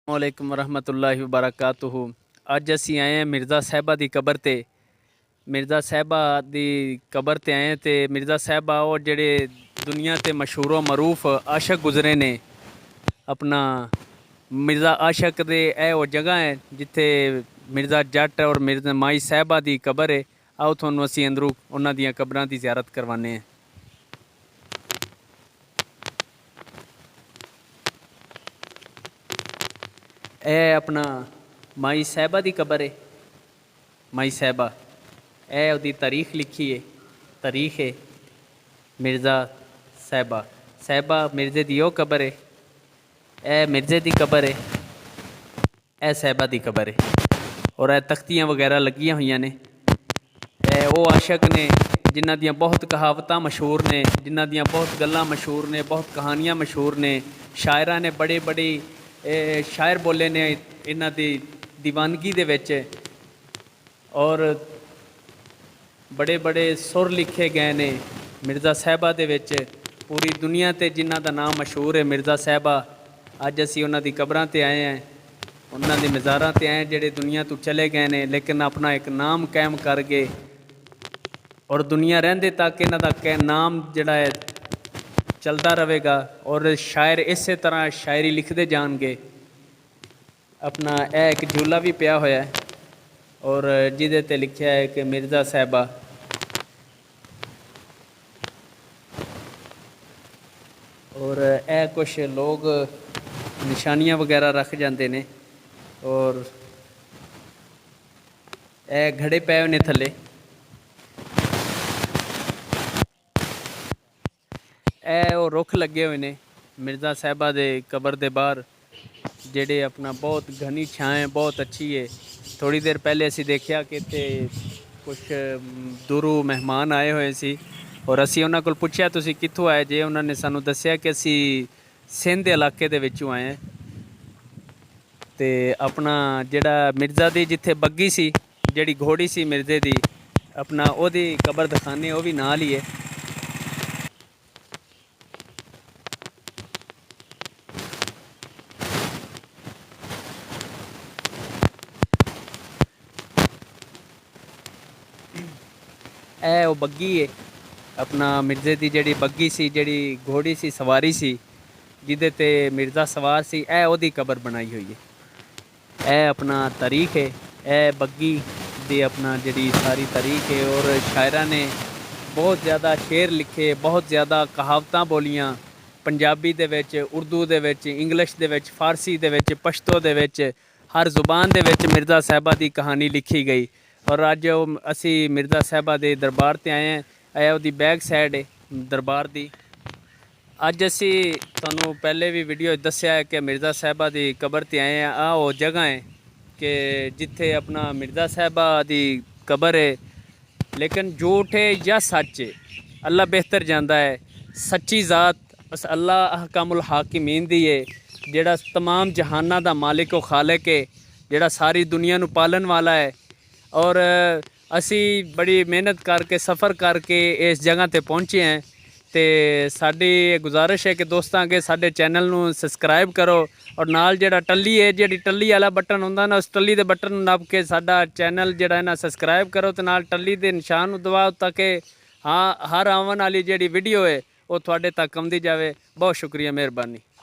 वालेकुम वरहमतुल्लाहि वबरकातुहू। अज असी आए हैं मिर्ज़ा साहिबा की कबर ते। मिर्ज़ा साहिबा की कबर ते आए तो मिर्ज़ा साहिबा और जेड़े दुनिया ते मशहूर मरूफ आशक गुजरे ने अपना मिर्ज़ा आशक दे वो जगह है जिथे मिर्ज़ा जट और मिर्ज़ा माई साहिबा की कबर है। आओ थोनों असी अंदरों उन्हां दियां कबरां की ज़ियारत करवाने हैं। ए अपना माई साहिबा की कबर है। माई साहिबा ए उहदी तारीख लिखी है। तारीख है मिर्ज़ा साहिबा। साहिबा मिर्ज़े की कबर है। ए मिर्ज़े की कबर है। ए साहिबा की कबर है और ए तख्तियाँ वगैरह लगियां हुई ने। ए वो आशक ने जिन्हां दियां बहुत कहावत मशहूर ने, जिन्हां दियां बहुत गल्लां मशहूर ने, बहुत कहानियाँ मशहूर ने। शायरां ने बड़े बड़े शायर बोले ने इन्हां दी दीवानगी दे विच और बड़े बड़े सुर लिखे गए ने मिर्ज़ा साहिबा दे विच। पूरी दुनिया ते जिन्हां दा नाम मशहूर है मिर्ज़ा साहिबा। अज असी उन्हां दी कबरां ते आए हैं, उन्हां दी मज़ारां ते आए जेड़े दुनिया तो चले गए ने, लेकिन अपना एक नाम कायम कर गए और दुनिया रहिंदे तक इन्हां दा नाम जिहड़ा है चलता रहेगा और शायर इस तरह शायरी लिखते जाएंगे। अपना एक झूला भी पिया होया है और जिदे ते लिखा है कि मिर्ज़ा साहिबा। और ए कुछ लोग निशानियां वगैरह रख जाते ने और ए घड़े पे ने थले। ए वो रुख लगे हुए ने मिर्ज़ा साहिबा दे कबर दे बाहर जेड़े अपना बहुत घनी छाएँ बहुत अच्छी है। थोड़ी देर पहले असी देखा कि इत्थे कुछ दूरों मेहमान आए हुए सी और असी उन्हां कोल पुछया तुसी कित्थों आए जे। उन्होंने सानू दस्सिया कि असी सिंध इलाके दे विचों आए हैं। ते अपना जेड़ा मिर्ज़ा दी जिथे बग्गी सी जेड़ी घोड़ी सी मिर्ज़े दी अपना ओदी कबर दिखाने वो भी नाल ही है। ए वो बग्गी है अपना मिर्ज़े की जेड़ी बग्गी सी जेड़ी घोड़ी सी सवारी सी जिदे ते मिर्ज़ा सवार सी ए ओदी कबर बनाई हुई है। ए अपना तारीख है ए बग्गी दी अपना जेड़ी सारी तारीख है। और शायरा ने बहुत ज़्यादा शेर लिखे, बहुत ज़्यादा कहावत बोलियां पंजाबी दे विच, उर्दू दे विच, इंग्लिश दे विच, फारसी दे विच, पश्तो दे विच, हर जुबान दे विच मिर्ज़ा साहिबा की कहानी लिखी गई। और अज असी मिर्ज़ा साहिबा के दरबार ते आए हैं। ए उहदी बैक साइड है दरबार की। अज असी तुहानू पहले भी वीडियो दस्सिया है कि मिर्ज़ा साहिबा की कबर ते आए हैं। आ वो जगह है कि जिथे अपना मिर्ज़ा साहिबा की कबर है। लेकिन झूठ है या सच है अल्लाह बेहतर जानता है। सच्ची ज़ात बस अल्लाह अहकामुल हाकिमीन दी है जेड़ा तमाम जहाना दा मालिक व खालिक है, जेड़ा सारी दुनिया नू पालन वाला है। और असी बड़ी मेहनत करके सफ़र करके इस जगह ते पहुँचे हैं। तो साड़ी गुजारिश है कि दोस्तों अगे साडे चैनल नू सबसक्राइब करो और नाल जेड़ा टल्ली है जेड़ी टल्ली वाला बटन होंदा ना उस टल्ली दे बटन नप के साडा चैनल जेड़ा है ना सबसक्राइब करो तो नाल टल्ली दे निशान नू दबाओ ताकि हाँ हर आवन वाली जेड़ी वीडियो है वो तुहाडे तक आउंदी जावे। बहुत शुक्रिया, मेहरबानी।